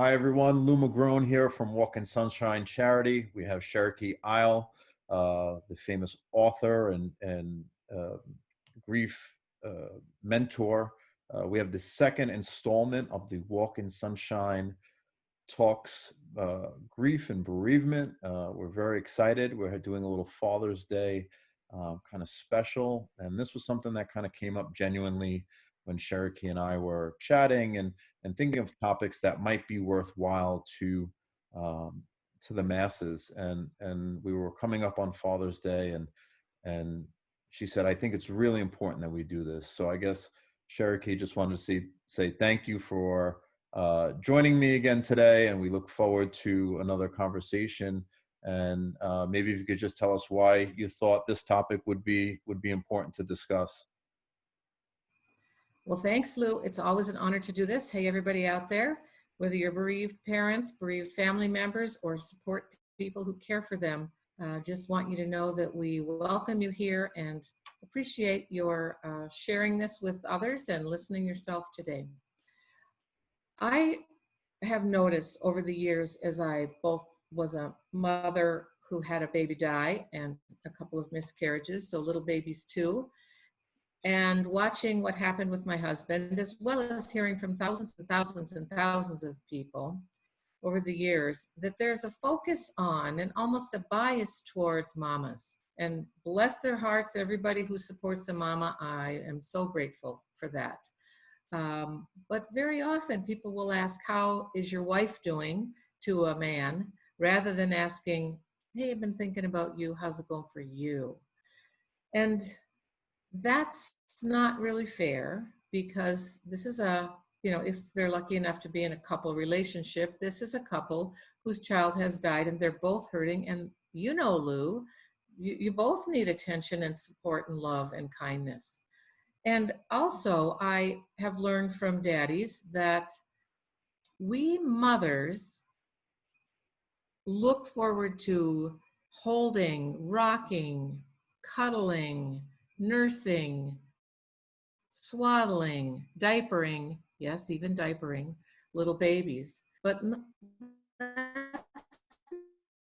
Hi, everyone. Lou McGrone here from Walk in Sunshine Charity. We have Cherokee Isle, the famous author and grief mentor. We have the second installment of the Walk in Sunshine Talks Grief and Bereavement. We're very excited. We're doing a little Father's Day kind of special. And this was something that kind of came up genuinely when Cherokee and I were chatting and thinking of topics that might be worthwhile um, to the masses. And we were coming up on Father's Day, and she said, I think it's really important that we do this. So I guess Cherokee just wanted to say thank you for joining me again today, and we look forward to another conversation. And maybe if you could just tell us why you thought this topic would be important to discuss. Well, thanks, Lou. It's always an honor to do this. Hey, everybody out there, whether you're bereaved parents, bereaved family members, or support people who care for them, just want you to know that we welcome you here and appreciate your sharing this with others and listening yourself today. I have noticed over the years, as I both was a mother who had a baby die and a couple of miscarriages, so little babies too, and watching what happened with my husband, as well as hearing from thousands and thousands and thousands of people over the years, that there's a focus on and almost a bias towards mamas. And bless their hearts, everybody who supports a mama, I am so grateful for that. But very often people will ask, how is your wife doing, to a man, rather than asking, hey, I've been thinking about you, how's it going for you? And that's not really fair, because this is if they're lucky enough to be in a couple relationship, this is a couple whose child has died and they're both hurting. And Lou, you both need attention and support and love and kindness. And also, I have learned from daddies that we mothers look forward to holding, rocking, cuddling, nursing, swaddling, diapering, yes, even diapering little babies. But that's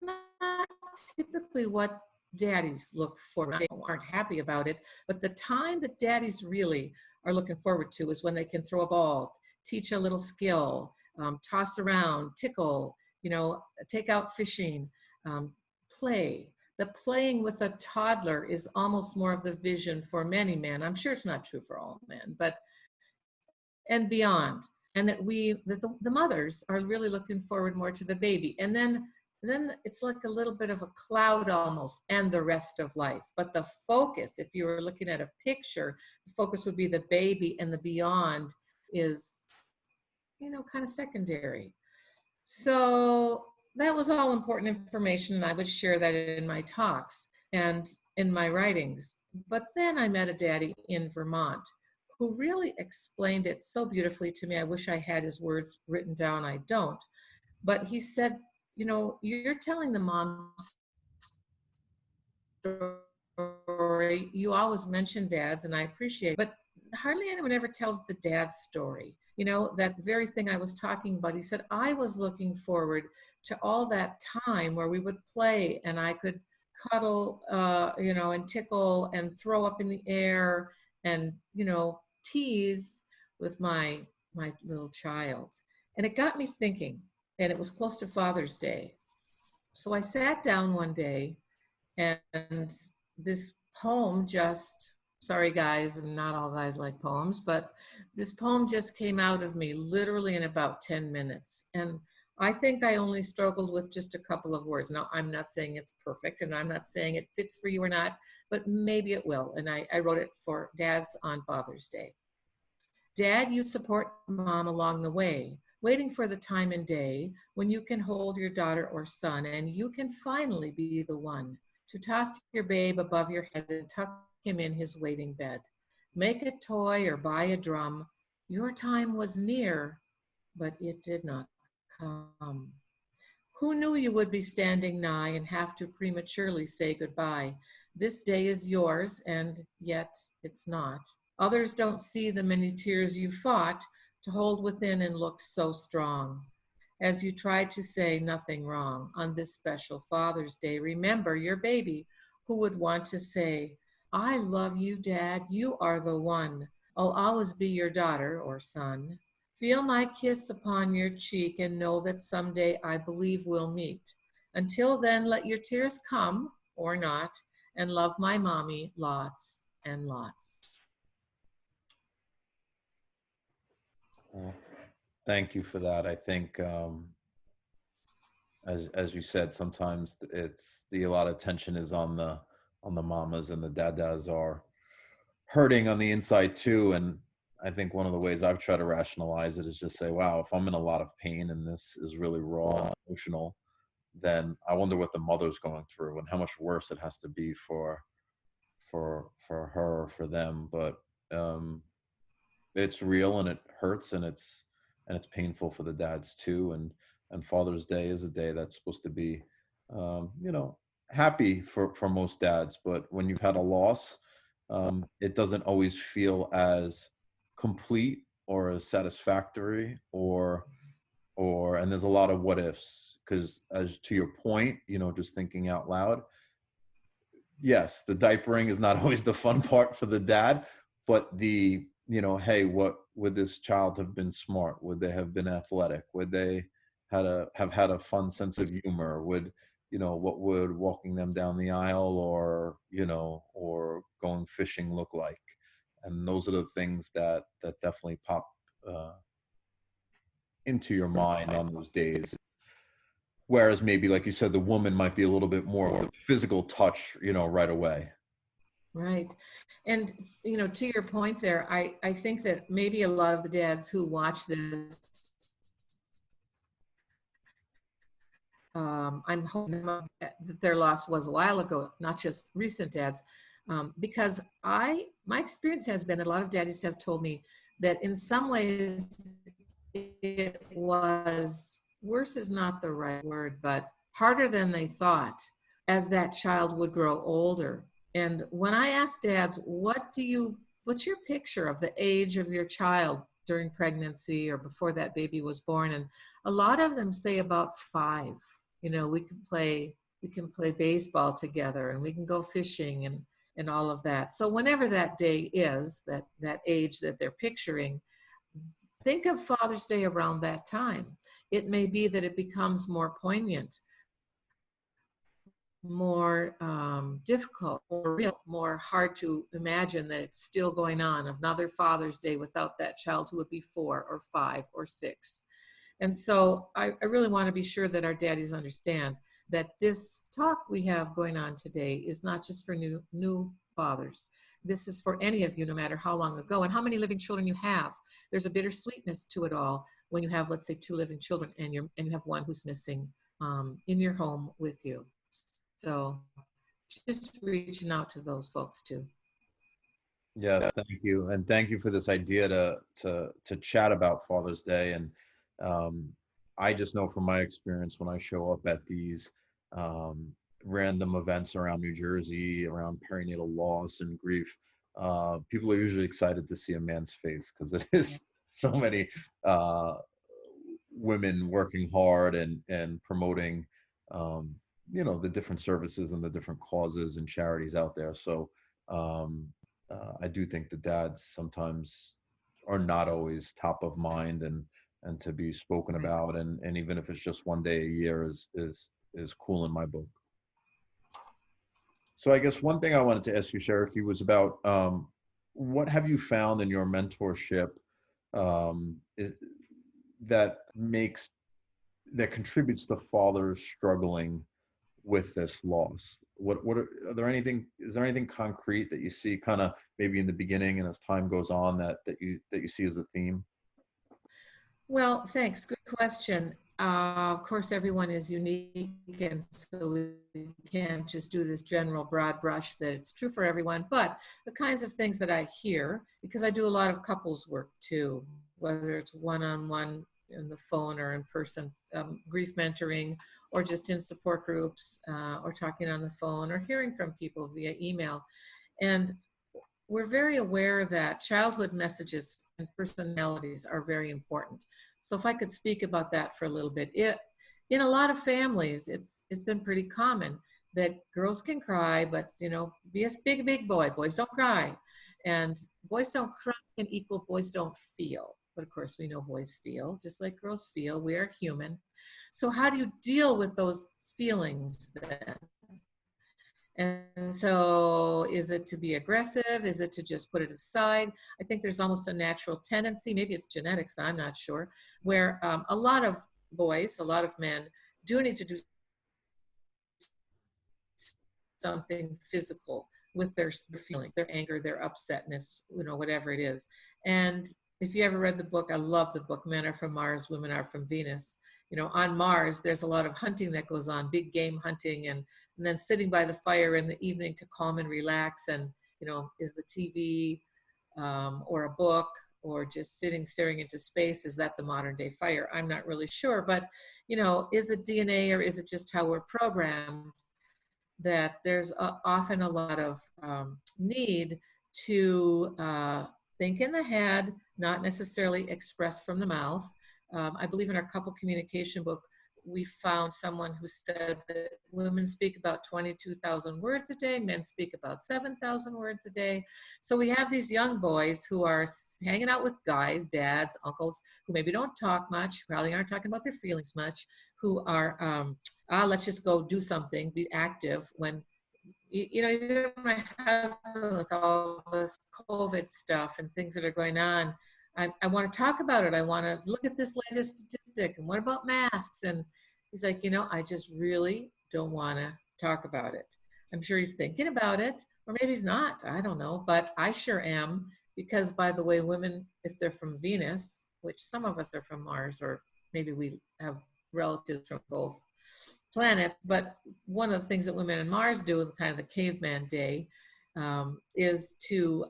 not typically what daddies look for. They aren't happy about it, but the time that daddies really are looking forward to is when they can throw a ball, teach a little skill, toss around, tickle, take out fishing, play. The playing with a toddler is almost more of the vision for many men. I'm sure it's not true for all men, and beyond. And that the mothers are really looking forward more to the baby. And then it's like a little bit of a cloud almost, and the rest of life. But the focus, if you were looking at a picture, the focus would be the baby, and the beyond is, kind of secondary. So that was all important information, and I would share that in my talks and in my writings. But then I met a daddy in Vermont who really explained it so beautifully to me. I wish I had his words written down. I don't. But he said, you're telling the mom story. You always mention dads, and I appreciate it, but hardly anyone ever tells the dad story. That very thing I was talking about. He said, I was looking forward to all that time where we would play and I could cuddle, and tickle and throw up in the air and, tease with my little child. And it got me thinking, and it was close to Father's Day. So I sat down one day, and this poem sorry guys, and not all guys like poems, but this poem just came out of me literally in about 10 minutes. And I think I only struggled with just a couple of words. Now, I'm not saying it's perfect, and I'm not saying it fits for you or not, but maybe it will. And I wrote it for dads on Father's Day. Dad, you support mom along the way, waiting for the time and day when you can hold your daughter or son, and you can finally be the one to toss your babe above your head and tuck him in his waiting bed. Make a toy or buy a drum. Your time was near, but it did not come. Who knew you would be standing nigh and have to prematurely say goodbye? This day is yours, and yet it's not. Others don't see the many tears you fought to hold within and look so strong. As you try to say nothing wrong on this special Father's Day, remember your baby who would want to say, I love you, Dad. You are the one. I'll always be your daughter or son. Feel my kiss upon your cheek and know that someday I believe we'll meet. Until then, let your tears come or not and love my mommy lots and lots. Well, thank you for that. I think, as you said, sometimes it's a lot of tension is on the mamas, and the dadas are hurting on the inside too. And I think one of the ways I've tried to rationalize it is just say, wow, if I'm in a lot of pain and this is really raw and emotional, then I wonder what the mother's going through and how much worse it has to be for her, for them. But um it's real, and it hurts, and it's painful for the dads too. And Father's Day is a day that's supposed to be, you know, happy for most dads. But when you've had a loss, it doesn't always feel as complete or as satisfactory, or and there's a lot of what ifs, because as to your point, you know, just thinking out loud, yes, the diapering is not always the fun part for the dad, but the, you know, hey, what would this child have been smart? Would they have been athletic? Would they have had a fun sense of humor? Would, you know, what would walking them down the aisle, or, you know, or going fishing look like? And those are the things that definitely pop uh, into your mind on those days. Whereas maybe, like you said, the woman might be a little bit more of a physical touch, you know, right away. Right. And, to your point there, I think that maybe a lot of the dads who watch this, I'm hoping that their loss was a while ago, not just recent dads, because my experience has been that a lot of daddies have told me that in some ways it was, worse is not the right word, but harder than they thought as that child would grow older. And when I ask dads, what's your picture of the age of your child during pregnancy or before that baby was born? And a lot of them say about 5. We can play baseball together, and we can go fishing and all of that. So whenever that day is, that age that they're picturing, think of Father's Day around that time. It may be that it becomes more poignant, more difficult, more real, more hard to imagine that it's still going on, another Father's Day without that child who would be 4 or 5 or 6. And so I really want to be sure that our daddies understand that this talk we have going on today is not just for new fathers. This is for any of you, no matter how long ago and how many living children you have. There's a bittersweetness to it all when you have, let's say, 2 living children and you have one who's missing in your home with you. So just reaching out to those folks too. Yes, thank you, and thank you for this idea to chat about Father's Day. And um, I just know from my experience, when I show up at these um, random events around New Jersey, around perinatal loss and grief, people are usually excited to see a man's face, because it is so many uh, women working hard and promoting, um, you know, the different services and the different causes and charities out there. So. Um, I do think the dads sometimes are not always top of mind, and to be spoken Right. about, and even if it's just one day a year is cool in my book. So I guess one thing I wanted to ask you, Cherokee, was about what have you found in your mentorship, um, i- that makes that contributes to fathers struggling with this loss? Are there anything, is there anything concrete that you see kind of maybe in the beginning and as time goes on that you see as a theme? Well, thanks. Good question. Of course, everyone is unique, and so we can't just do this general broad brush that it's true for everyone. But the kinds of things that I hear, because I do a lot of couples work too, whether it's one-on-one in the phone or in person, grief mentoring, or just in support groups, or talking on the phone, or hearing from people via email. And we're very aware that childhood messages and personalities are very important. So if I could speak about that for a little bit, in a lot of families, it's been pretty common that girls can cry, but be a big boy. Boys don't cry, and boys don't cry can equal boys don't feel. But of course, we know boys feel just like girls feel. We are human. So how do you deal with those feelings then? And so, is it to be aggressive? Is it to just put it aside? I think there's almost a natural tendency, maybe it's genetics, I'm not sure, where a lot of boys, a lot of men do need to do something physical with their feelings, their anger, their upsetness, whatever it is. And if you ever read the book, I love the book, Men Are From Mars, Women Are From Venus. On Mars, there's a lot of hunting that goes on, big game hunting, and then sitting by the fire in the evening to calm and relax. And, is the TV or a book or just sitting staring into space, is that the modern day fire? I'm not really sure, but, is it DNA or is it just how we're programmed? That there's often a lot of need to think in the head, not necessarily express from the mouth. I believe in our couple communication book, we found someone who said that women speak about 22,000 words a day, men speak about 7,000 words a day. So we have these young boys who are hanging out with guys, dads, uncles, who maybe don't talk much, probably aren't talking about their feelings much, who are let's just go do something, be active, when even my husband, with all this COVID stuff and things that are going on, I want to talk about it. I want to look at this latest statistic. And what about masks? And he's like, I just really don't want to talk about it. I'm sure he's thinking about it, or maybe he's not. I don't know. But I sure am, because, by the way, women, if they're from Venus, which some of us are from Mars, or maybe we have relatives from both planet, but one of the things that women on Mars do in kind of the caveman day is to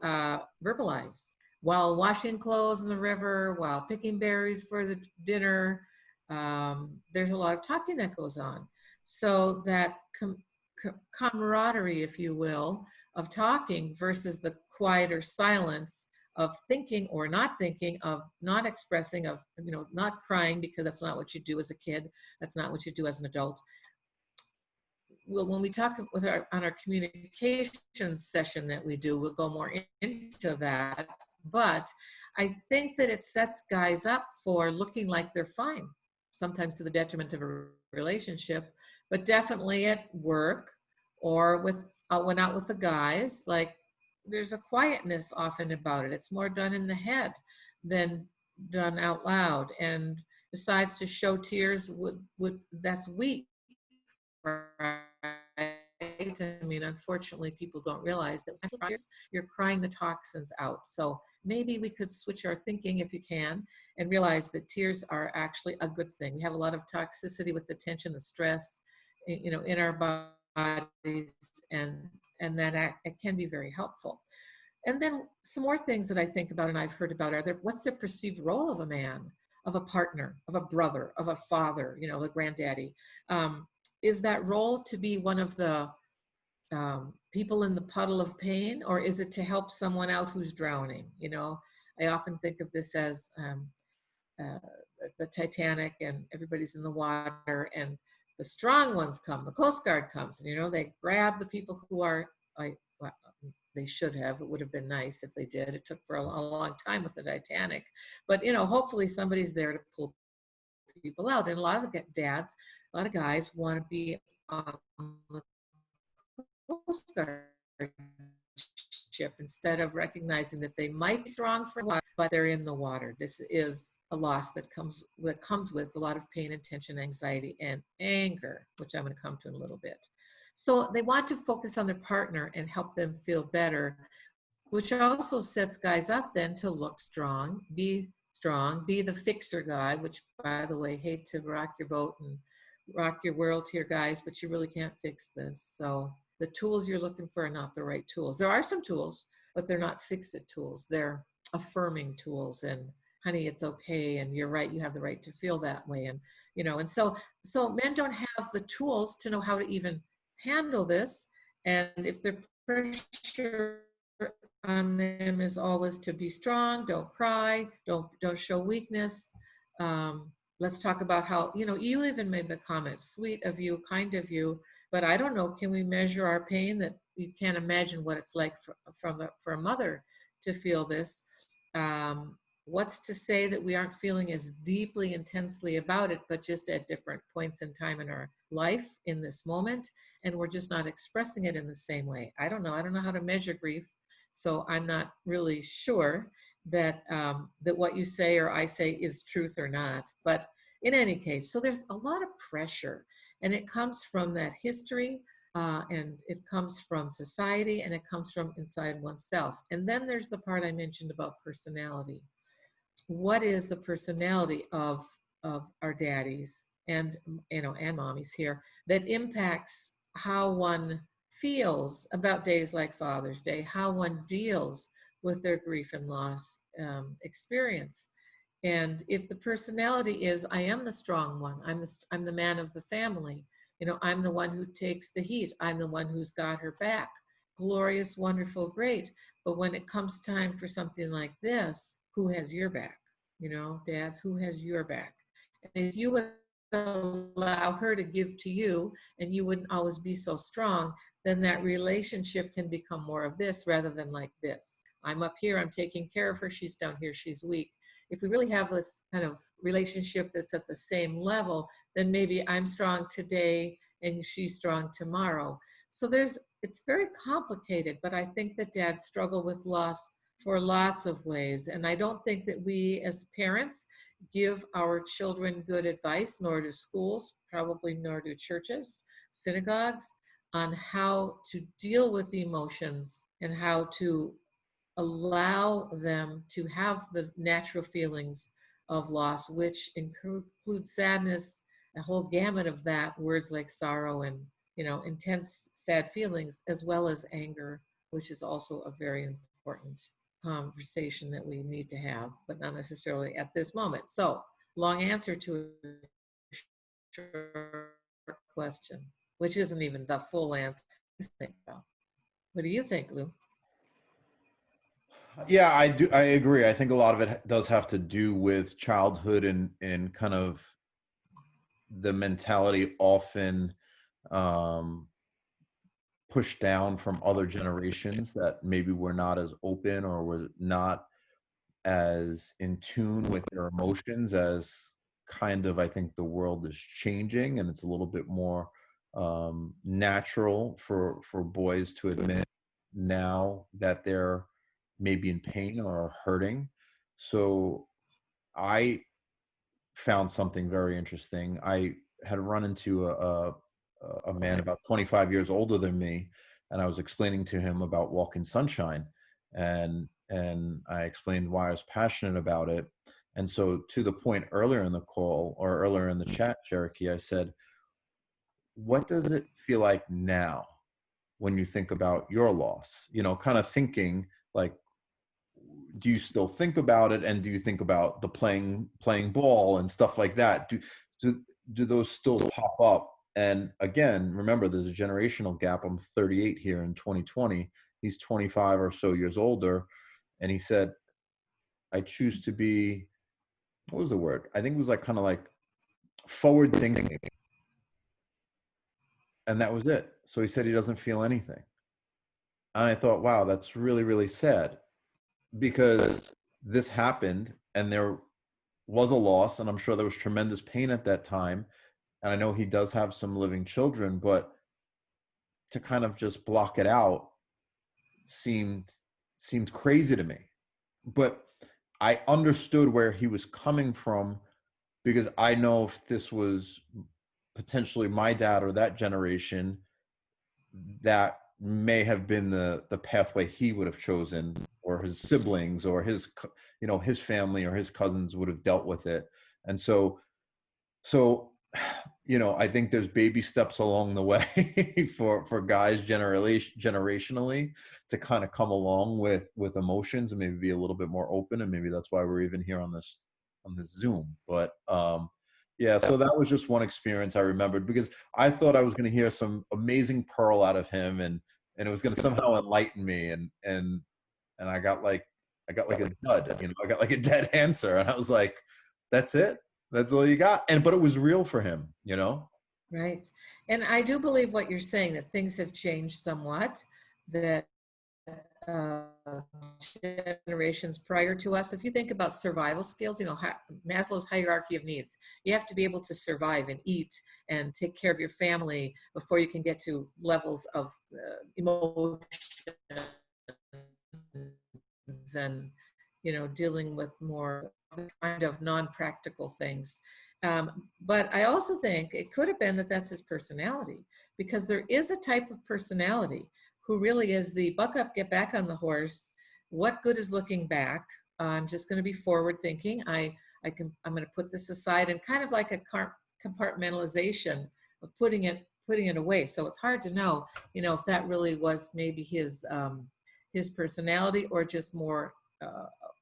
verbalize while washing clothes in the river, while picking berries for the dinner. There's a lot of talking that goes on. So that camaraderie, if you will, of talking versus the quieter silence of thinking or not thinking, of not expressing, of not crying, because that's not what you do as a kid, that's not what you do as an adult. Well, when we talk on our communication session that we do, we'll go more into that. But I think that it sets guys up for looking like they're fine, sometimes to the detriment of a relationship, but definitely at work or when out with the guys, like, there's a quietness often about it. It's more done in the head than done out loud. And besides, to show tears that's weak, right? I mean, unfortunately, people don't realize that when you're crying the toxins out. So maybe we could switch our thinking, if you can, and realize that tears are actually a good thing. We have a lot of toxicity with the tension, the stress, in our bodies, and that it can be very helpful. And then some more things that I think about and I've heard about are what's the perceived role of a man, of a partner, of a brother, of a father, a granddaddy? Is that role to be one of the people in the puddle of pain, or is it to help someone out who's drowning? I often think of this as the Titanic, and everybody's in the water, and the strong ones come, the Coast Guard comes, and they grab the people who are, well, they should have. It would have been nice if they did. It took for a long time with the Titanic, but hopefully somebody's there to pull people out. And a lot of the dads, a lot of guys want to be on the Coast Guard ship instead of recognizing that they might be strong for a while, but they're in the water. This is a loss that comes with a lot of pain and tension, anxiety, and anger, which I'm going to come to in a little bit. So they want to focus on their partner and help them feel better, which also sets guys up then to look strong, be the fixer guy, which, by the way, hate to rock your boat and rock your world here, guys, but you really can't fix this. So the tools you're looking for are not the right tools. There are some tools, but they're not fix-it tools. They're affirming tools, and honey, it's okay, and you're right, you have the right to feel that way. And and so men don't have the tools to know how to even handle this. And if the pressure on them is always to be strong, don't cry, don't show weakness, Let's talk about how, you even made the comment, sweet of you, kind of you, but I don't know, can we measure our pain? That you can't imagine what it's like for a mother to feel this. What's to say that we aren't feeling as deeply, intensely about it, but just at different points in time in our life in this moment, and we're just not expressing it in the same way? I don't know. I don't know how to measure grief, so I'm not really sure that what you say or I say is truth or not. But in any case, so there's a lot of pressure, and it comes from that history, and it comes from society, and it comes from inside oneself. And then there's the part I mentioned about personality. What is the personality of our daddies and and mommies here that impacts how one feels about days like Father's Day, how one deals with their grief and loss experience? And if the personality is, I am the strong one, I'm the man of the family, I'm the one who takes the heat, I'm the one who's got her back, glorious, wonderful, great. But when it comes time for something like this, who has your back? Dads, who has your back? And if you would allow her to give to you and you wouldn't always be so strong, then that relationship can become more of this rather than like this. I'm up here, I'm taking care of her, she's down here, she's weak. If we really have this kind of relationship that's at the same level, then maybe I'm strong today and she's strong tomorrow. So it's very complicated, but I think that dads struggle with loss for lots of ways. And I don't think that we as parents give our children good advice, nor do schools, probably nor do churches, synagogues, on how to deal with emotions and how to allow them to have the natural feelings of loss, which include sadness, a whole gamut of that, words like sorrow and intense sad feelings, as well as anger, which is also a very important conversation that we need to have, but not necessarily at this moment. So, long answer to a short question, which isn't even the full answer. What do you think, Lou? Yeah, I do. I agree. I think a lot of it does have to do with childhood and kind of the mentality often um, pushed down from other generations that maybe were not as open or were not as in tune with their emotions as kind of I think the world is changing and it's a little bit more natural for boys to admit now that they're maybe in pain or hurting. So I found something very interesting. I had run into a man about 25 years older than me, and I was explaining to him about Walking Sunshine, and I explained why I was passionate about it. And so, to the point earlier in the call or earlier in the chat, Cherokee, I said, "What does it feel like now when you think about your loss?" Kind of thinking like, do you still think about it, and do you think about the playing ball and stuff like that? Do do those still pop up? And again, remember, there's a generational gap. I'm 38 here in 2020. He's 25 or so years older, and he said, I choose to be, what was the word? I think it was like kind of like forward thinking, and that was it. So he said he doesn't feel anything. And I thought, wow, that's really, really sad, because this happened and there was a loss, and I'm sure there was tremendous pain at that time. And I know he does have some living children, but to kind of just block it out seemed seemed crazy to me. But I understood where he was coming from, because I know if this was potentially my dad or that generation, that may have been the pathway he would have chosen, or his siblings or his family or his cousins would have dealt with it. And so I think there's baby steps along the way for guys generationally to kind of come along with emotions and maybe be a little bit more open, and maybe that's why we're even here on this Zoom. But yeah, so that was just one experience I remembered, because I thought I was going to hear some amazing pearl out of him, and it was going to somehow enlighten me, and I got like a dud, I got like a dead answer, and I was like, that's it. That's all you got. And but it was real for him, you know? Right. And I do believe what you're saying, that things have changed somewhat, that uh, generations prior to us, if you think about survival skills, Maslow's hierarchy of needs, you have to be able to survive and eat and take care of your family before you can get to levels of emotion and dealing with more kind of non-practical things. But I also think it could have been that that's his personality, because there is a type of personality who really is the buck up, get back on the horse. What good is looking back? I'm just going to be forward thinking. I'm going to put this aside, and kind of like a compartmentalization of putting it away. So it's hard to know, if that really was maybe his personality, or just more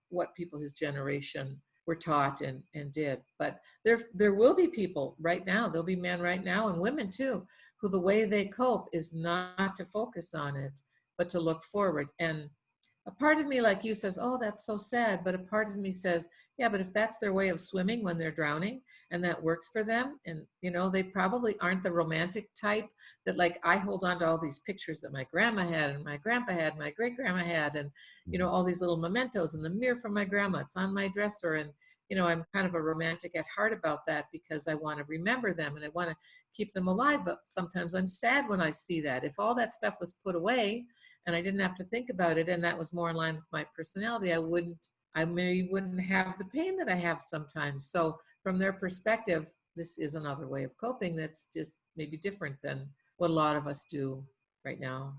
what people his generation were taught and did. But there will be people right now, there'll be men right now, and women too, who the way they cope is not to focus on it, but to look forward. And a part of me, like you, says, oh, that's so sad. But a part of me says, yeah, but if that's their way of swimming when they're drowning and that works for them, and, they probably aren't the romantic type that, like, I hold on to all these pictures that my grandma had and my grandpa had, and my great grandma had, and, all these little mementos in the mirror from my grandma. It's on my dresser. And, I'm kind of a romantic at heart about that, because I want to remember them and I want to keep them alive. But sometimes I'm sad when I see that. If all that stuff was put away, and I didn't have to think about it, and that was more in line with my personality, I maybe wouldn't have the pain that I have sometimes. So from their perspective, this is another way of coping that's just maybe different than what a lot of us do right now.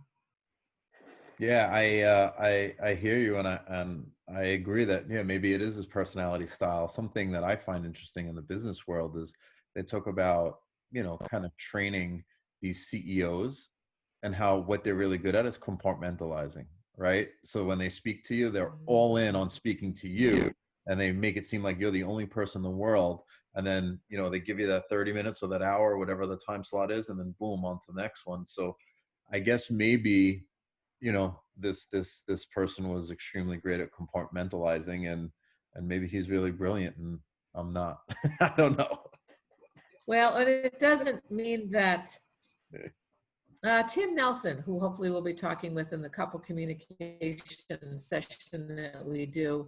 Yeah, I hear you, and I agree that, yeah, maybe it is his personality style. Something that I find interesting in the business world is they talk about, kind of training these CEOs, and how what they're really good at is compartmentalizing, right? So when they speak to you, they're all in on speaking to you, and they make it seem like you're the only person in the world. And then, they give you that 30 minutes or that hour, whatever the time slot is, and then boom, on to the next one. So I guess maybe, this person was extremely great at compartmentalizing, and maybe he's really brilliant and I'm not. I don't know. Well, and it doesn't mean that Tim Nelson, who hopefully we'll be talking with in the couple communication session that we do,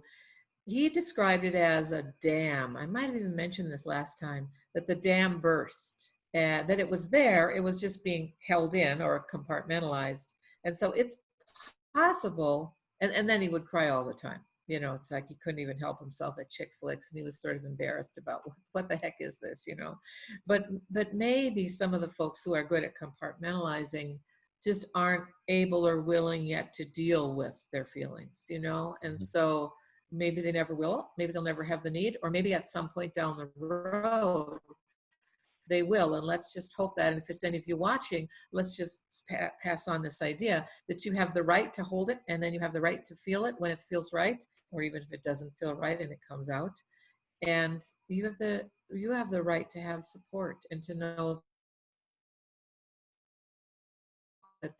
he described it as a dam. I might have even mentioned this last time, that the dam burst, and that it was there, it was just being held in or compartmentalized. And so it's possible, and then he would cry all the time. It's like he couldn't even help himself at chick flicks, and he was sort of embarrassed about what the heck is this. But maybe some of the folks who are good at compartmentalizing just aren't able or willing yet to deal with their feelings. And so maybe they never will, maybe they'll never have the need, or maybe at some point down the road they will. And let's just hope that, and if it's any of you watching, let's just pass on this idea that you have the right to hold it, and then you have the right to feel it when it feels right, or even if it doesn't feel right and it comes out. And you have the right to have support, and to know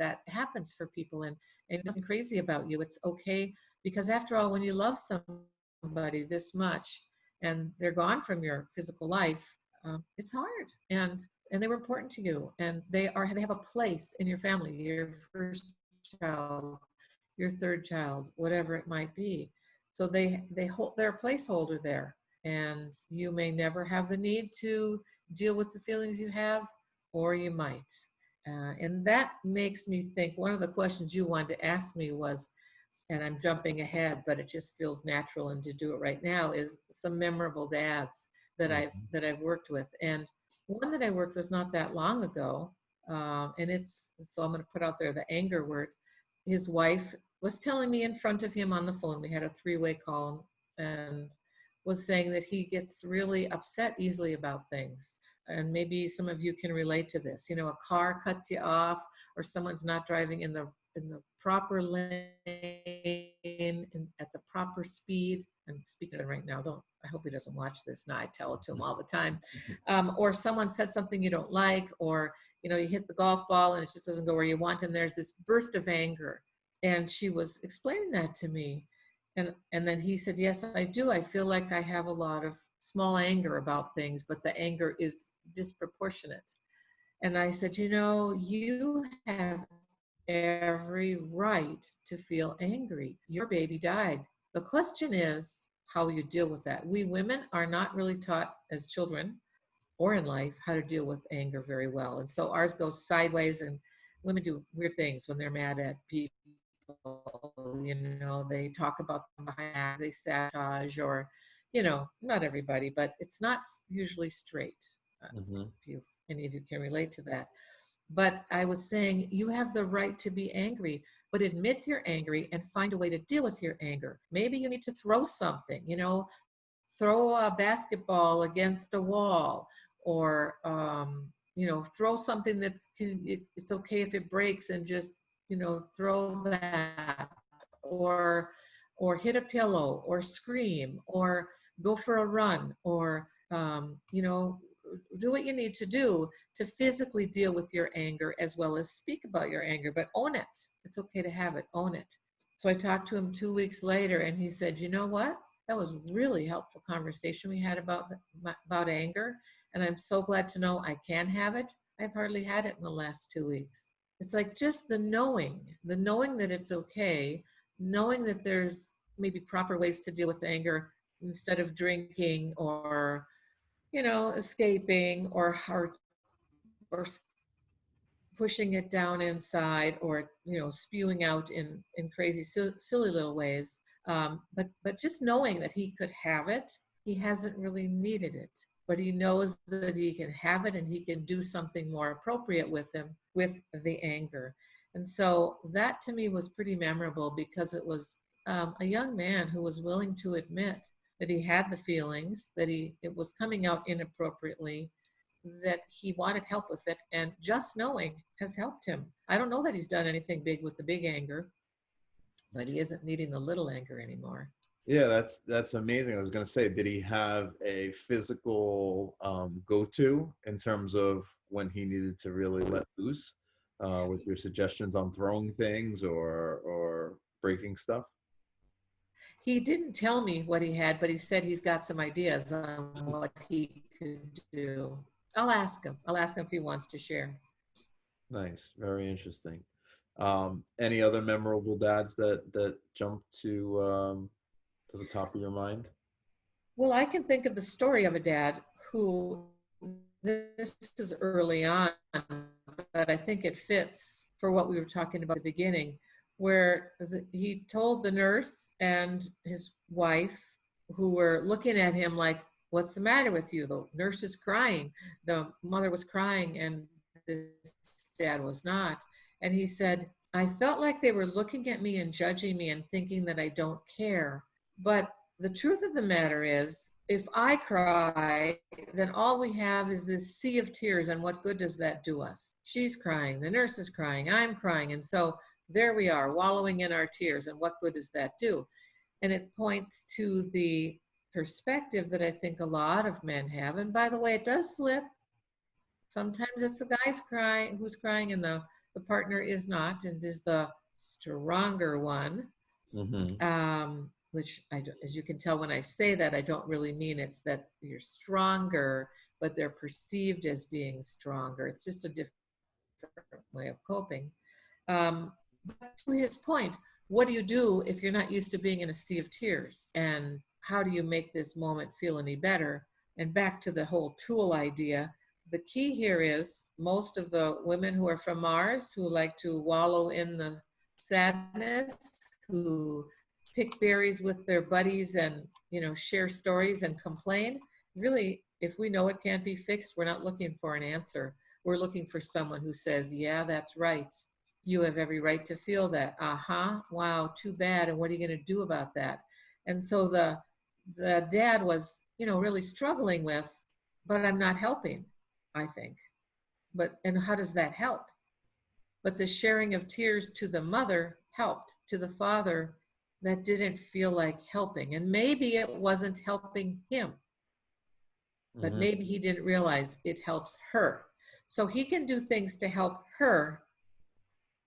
that happens for people, and nothing crazy about you. It's okay, because after all, when you love somebody this much and they're gone from your physical life, it's hard, and they were important to you, and they have a place in your family, your first child, your third child, whatever it might be. So they hold, they're a placeholder there, and you may never have the need to deal with the feelings you have, or you might. And that makes me think, one of the questions you wanted to ask me was, and I'm jumping ahead, but it just feels natural and to do it right now, is some memorable dads that I've worked with. And one that I worked with not that long ago, and it's, so I'm going to put out there the anger word. His wife was telling me in front of him on the phone, we had a three-way call, and was saying that he gets really upset easily about things. And maybe some of you can relate to this. A car cuts you off, or someone's not driving in the proper lane and at the proper speed. I'm speaking to him right now. I hope he doesn't watch this. Now I tell it to him all the time. Or someone said something you don't like, or you hit the golf ball and it just doesn't go where you want, and there's this burst of anger. And she was explaining that to me. And then he said, yes, I do. I feel like I have a lot of small anger about things, but the anger is disproportionate. And I said, you have every right to feel angry. Your baby died. The question is how you deal with that. We women are not really taught as children or in life how to deal with anger very well. And so ours goes sideways, and women do weird things when they're mad at people. They talk about them behind back, they sabotage, or, not everybody, but it's not usually straight. Hmm. If any of you can relate to that. But I was saying, you have the right to be angry, but admit you're angry and find a way to deal with your anger. Maybe you need to throw something, throw a basketball against a wall, or, throw something it's okay if it breaks, and just, throw that, or hit a pillow, or scream, or go for a run, or, do what you need to do to physically deal with your anger, as well as speak about your anger, but own it. It's okay to have it, own it. So I talked to him 2 weeks later, and he said, you know what? That was really helpful conversation we had about anger. And I'm so glad to know I can have it. I've hardly had it in the last 2 weeks. It's like just the knowing that it's okay, knowing that there's maybe proper ways to deal with anger instead of drinking, or escaping, or pushing it down inside, or spewing out in crazy silly little ways. But just knowing that he could have it, he hasn't really needed it, but he knows that he can have it, and he can do something more appropriate with him, with the anger. And so that to me was pretty memorable, because it was a young man who was willing to admit that he had the feelings, that it was coming out inappropriately, that he wanted help with it, and just knowing has helped him. I don't know that he's done anything big with the big anger, but he isn't needing the little anger anymore. Yeah, that's amazing. I was going to say, did he have a physical go-to in terms of when he needed to really let loose, with your suggestions on throwing things or breaking stuff? He didn't tell me what he had, but he said he's got some ideas on what he could do. I'll ask him if he wants to share. Nice, very interesting. Any other memorable dads that jump to the top of your mind? Well, I can think of the story of a dad who, this is early on, but I think it fits for what we were talking about at the beginning, where he told the nurse and his wife, who were looking at him like, what's the matter with you? The nurse is crying. The mother was crying, and this dad was not. And he said, I felt like they were looking at me and judging me and thinking that I don't care. But the truth of the matter is, if I cry, then all we have is this sea of tears, and what good does that do us? She's crying, the nurse is crying, I'm crying, and so there we are, wallowing in our tears, and what good does that do? And it points to the perspective that I think a lot of men have. And by the way, it does flip. Sometimes it's the guy's crying who's crying, and the partner is not, and is the stronger one. Mm-hmm. Which as you can tell when I say that, I don't really mean it's that you're stronger, but they're perceived as being stronger. It's just a different way of coping. But to his point, what do you do if you're not used to being in a sea of tears? And how do you make this moment feel any better? And back to the whole tool idea, the key here is most of the women who are from Mars, who like to wallow in the sadness, who pick berries with their buddies and share stories and complain, really, if we know it can't be fixed, we're not looking for an answer. We're looking for someone who says, yeah, that's right, you have every right to feel that. Wow, too bad, and what are you going to do about that? And so the dad was really struggling with, but I'm not helping, I think. And how does that help? But the sharing of tears to the mother helped. To the father, that didn't feel like helping. And maybe it wasn't helping him, but Mm-hmm. maybe he didn't realize it helps her. So he can do things to help her,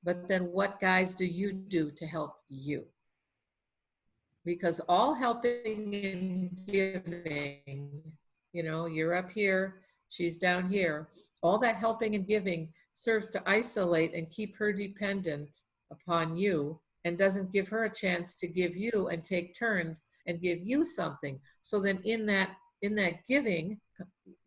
but then what, guys, do you do to help you? because all helping and giving, you're up here, she's down here, all that helping and giving serves to isolate and keep her dependent upon you and doesn't give her a chance to give you and take turns and give you something. So then in that giving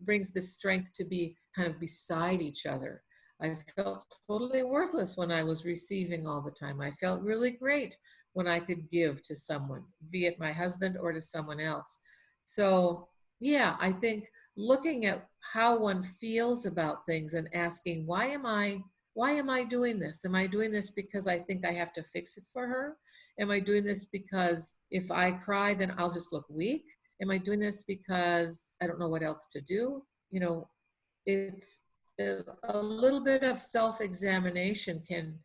brings the strength to be kind of beside each other. I felt totally worthless when I was receiving all the time. I felt really great when I could give to someone, be it my husband or to someone else. So, yeah, I think looking at how one feels about things and asking, why am I doing this? Am I doing this because I think I have to fix it for her? Am I doing this because if I cry, then I'll just look weak? Am I doing this because I don't know what else to do? It's a little bit of self-examination can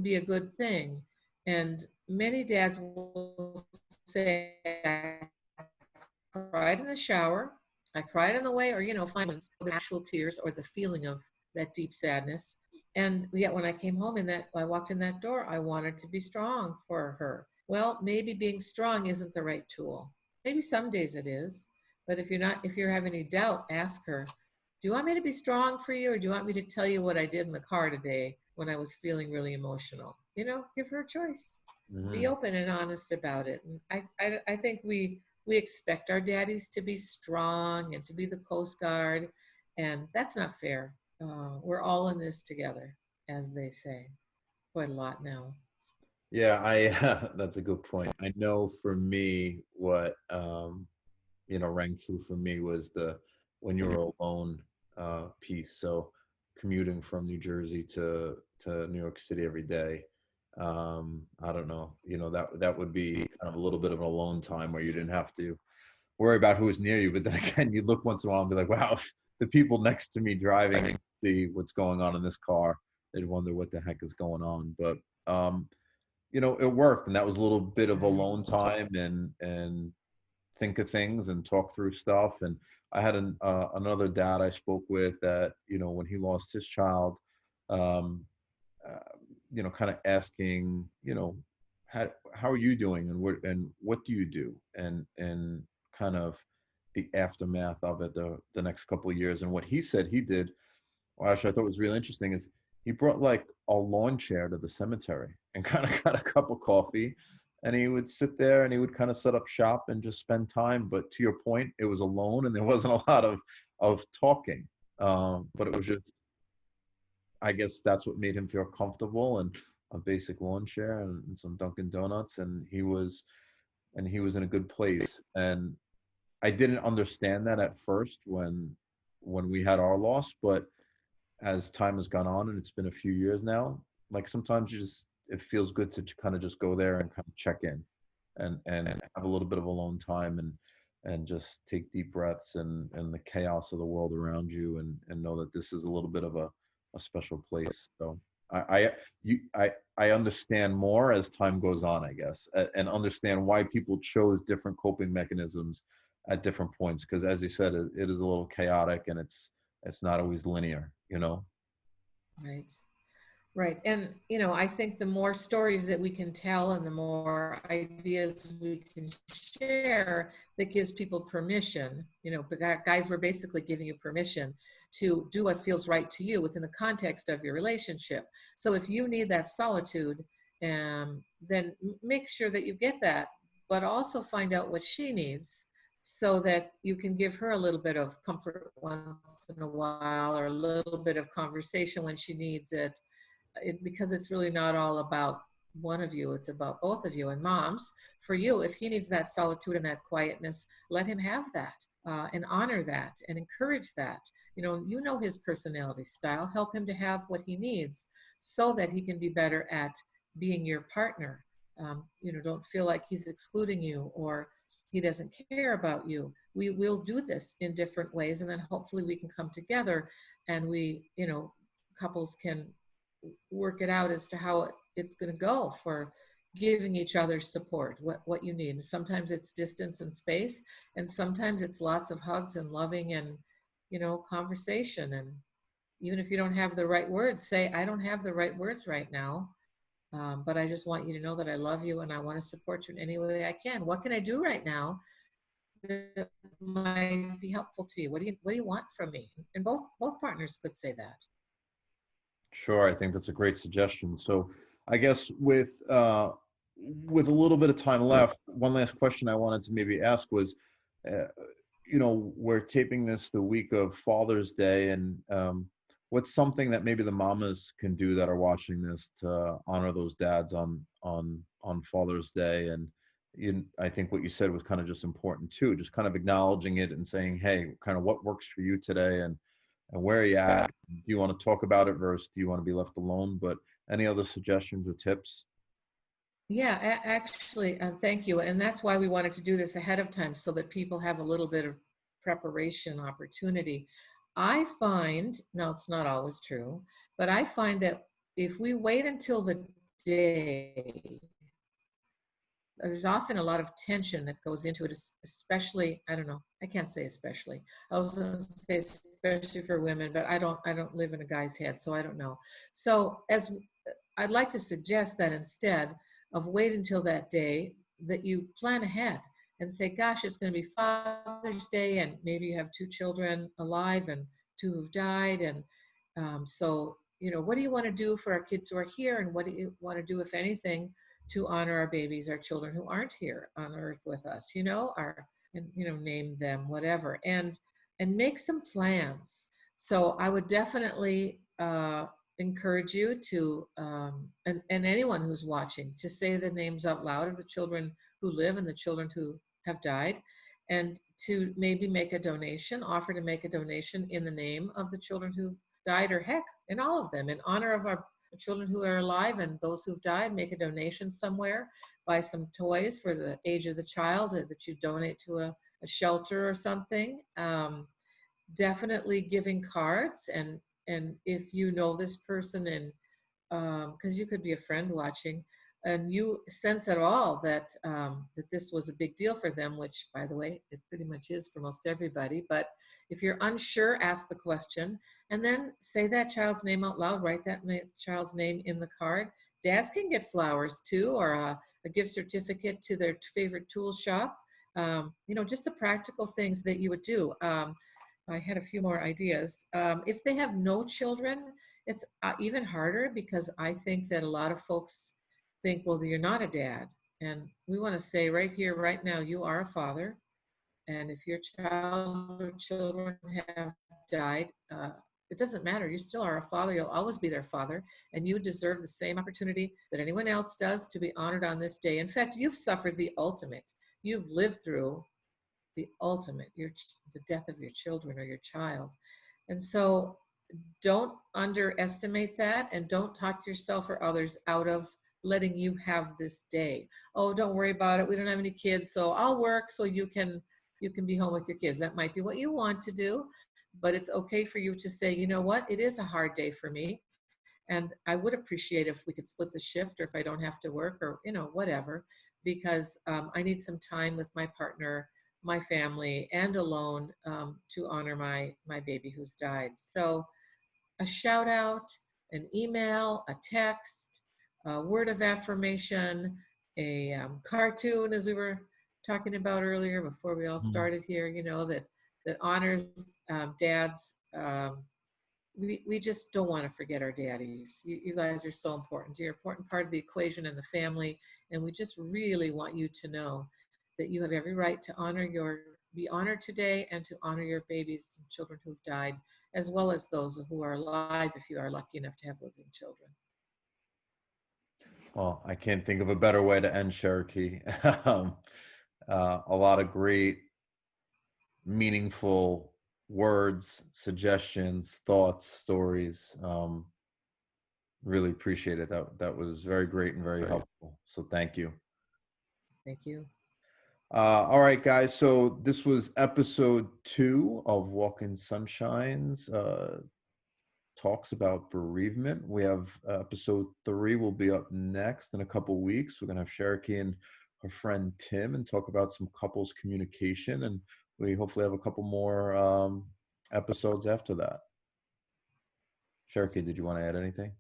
be a good thing. And many dads will say, I cried in the shower, I cried on the way, or find the actual tears or the feeling of that deep sadness. And yet when I came home I walked in that door, I wanted to be strong for her. Well, maybe being strong isn't the right tool. Maybe some days it is, but if you're having any doubt, ask her, do you want me to be strong for you, or do you want me to tell you what I did in the car today when I was feeling really emotional? Give her a choice. Be Mhm. open and honest about it. And I think we expect our daddies to be strong and to be the Coast Guard, and that's not fair. We're all in this together, as they say, quite a lot now. Yeah, I that's a good point. I know for me, what rang true for me was the when you were alone piece. So commuting from New Jersey to New York City every day. I don't know, that would be kind of a little bit of an alone time where you didn't have to worry about who was near you. But then again, you look once in a while and be like, wow, the people next to me driving see what's going on in this car. They'd wonder what the heck is going on. But it worked, and that was a little bit of alone time and think of things and talk through stuff. And I had another dad I spoke with that when he lost his child, um, uh, kind of asking, how are you doing, and what do you do, and kind of the aftermath of it, the next couple of years. And what he said he did, well, actually, I thought was really interesting, is he brought like a lawn chair to the cemetery and kind of got a cup of coffee, and he would sit there and he would kind of set up shop and just spend time. But to your point, it was alone and there wasn't a lot of talking. But it was just, I guess that's what made him feel comfortable, and a basic lawn chair and some Dunkin' Donuts, and he was in a good place. And I didn't understand that at first when we had our loss, but as time has gone on and it's been a few years now, like sometimes it feels good to kind of just go there and kind of check in and have a little bit of alone time and just take deep breaths and the chaos of the world around you and know that this is a little bit of a special place. So I understand more as time goes on, I guess, and understand why people chose different coping mechanisms at different points. Because as you said, it is a little chaotic and it's not always linear. Right. Right. And, I think the more stories that we can tell and the more ideas we can share, that gives people permission. But guys, we're basically giving you permission to do what feels right to you within the context of your relationship. So if you need that solitude, then make sure that you get that, but also find out what she needs so that you can give her a little bit of comfort once in a while, or a little bit of conversation when she needs it, because it's really not all about one of you, it's about both of you. And moms, for you, if he needs that solitude and that quietness, let him have that, and honor that and encourage that. You know his personality style. Help him to have what he needs so that he can be better at being your partner. Don't feel like he's excluding you or he doesn't care about you. We will do this in different ways, and then hopefully we can come together and couples can work it out as to how it's going to go for giving each other support, what you need. Sometimes it's distance and space, and sometimes it's lots of hugs and loving and conversation. And even if you don't have the right words, say, I don't have the right words right now, But I just want you to know that I love you and I want to support you in any way I can. What can I do right now that might be helpful to you? What do you want from me? And both partners could say that. Sure, I think that's a great suggestion. So I guess with a little bit of time left, one last question I wanted to maybe ask was, uh, we're taping this the week of Father's Day, and what's something that maybe the mamas can do that are watching this to honor those dads on Father's Day? And I think what you said was kind of just important too, just kind of acknowledging it and saying, hey, kind of what works for you today, and where are you at? Do you want to talk about it versus do you want to be left alone? But any other suggestions or tips? Yeah, actually, thank you. And that's why we wanted to do this ahead of time so that people have a little bit of preparation opportunity. I find, now it's not always true, but I find that if we wait until the day, there's often a lot of tension that goes into it, especially, I don't know, I can't say especially. I was going to say especially for women, but I don't live in a guy's head, so I don't know. So as I'd like to suggest that instead of wait until that day, that you plan ahead and say, gosh, it's going to be Father's Day, and maybe you have two children alive and two who've died. And so, what do you want to do for our kids who are here? And what do you want to do, if anything, to honor our babies, our children who aren't here on earth with us, and, name them, whatever, and make some plans. So I would definitely encourage you to, and anyone who's watching, to say the names out loud of the children who live and the children who have died, and to maybe make a donation, offer to make a donation in the name of the children who've died, or heck, in all of them, in honor of our children who are alive and those who've died. Make a donation somewhere, buy some toys for the age of the child that you donate to a shelter or something. Definitely giving cards, and if you know this person, and because you could be a friend watching, and you sense at all that this was a big deal for them, which, by the way, it pretty much is for most everybody. But if you're unsure, ask the question, and then say that child's name out loud. Write that child's name in the card. Dads can get flowers too, or a gift certificate to their favorite tool shop. Just the practical things that you would do. I had a few more ideas. If they have no children, it's even harder, because I think that a lot of folks think, well, you're not a dad. And we want to say right here, right now, you are a father. And if your child or children have died, it doesn't matter. You still are a father. You'll always be their father. And you deserve the same opportunity that anyone else does to be honored on this day. In fact, you've suffered the ultimate. You've lived through the ultimate, the death of your children or your child. And so don't underestimate that, and don't talk yourself or others out of letting you have this day. Oh, don't worry about it. We don't have any kids, so I'll work so you can be home with your kids. That might be what you want to do, but it's okay for you to say, you know what, it is a hard day for me. And I would appreciate if we could split the shift, or if I don't have to work, or, whatever, because I need some time with my partner, my family, and alone, to honor my baby who's died. So a shout out, an email, a text, a word of affirmation, a cartoon, as we were talking about earlier before we all Mhm. started here, that honors dads. We just don't want to forget our daddies. You guys are so important. You're an important part of the equation and the family, and we just really want you to know that you have every right to be honored today, and to honor your babies and children who've died, as well as those who are alive, if you are lucky enough to have living children. Well, I can't think of a better way to end, Cherokee. um, a lot of great, meaningful words, suggestions, thoughts, stories. Really appreciate it. That was very great and very helpful. So thank you. Thank you. All right, guys. So this was episode 2 of Walking Sunshine's talks about bereavement. We have episode 3 will be up next in a couple weeks. We're gonna have Cherokee and her friend Tim and talk about some couples communication, and we hopefully have a couple more episodes after that. Cherokee, did you want to add anything?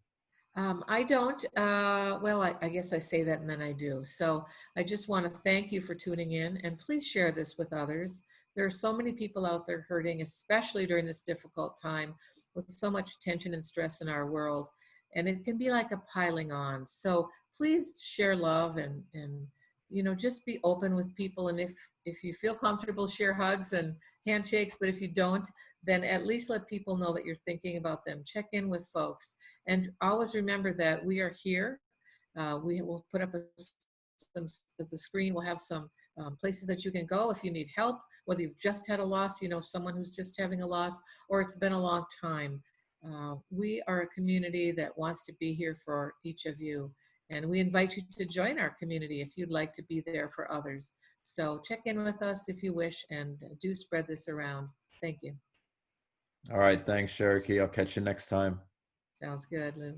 I don't. Well, I guess I say that and then I do. So I just want to thank you for tuning in, and please share this with others. There are so many people out there hurting, especially during this difficult time with so much tension and stress in our world. And it can be like a piling on. So please share love and just be open with people. And if you feel comfortable, share hugs and handshakes. But if you don't, then at least let people know that you're thinking about them. Check in with folks. And always remember that we are here. We will put up the screen. We'll have some places that you can go if you need help, whether you've just had a loss, someone who's just having a loss, or it's been a long time. We are a community that wants to be here for each of you. And we invite you to join our community if you'd like to be there for others. So check in with us if you wish, and do spread this around. Thank you. All right. Thanks, Cherokee. I'll catch you next time. Sounds good, Lou.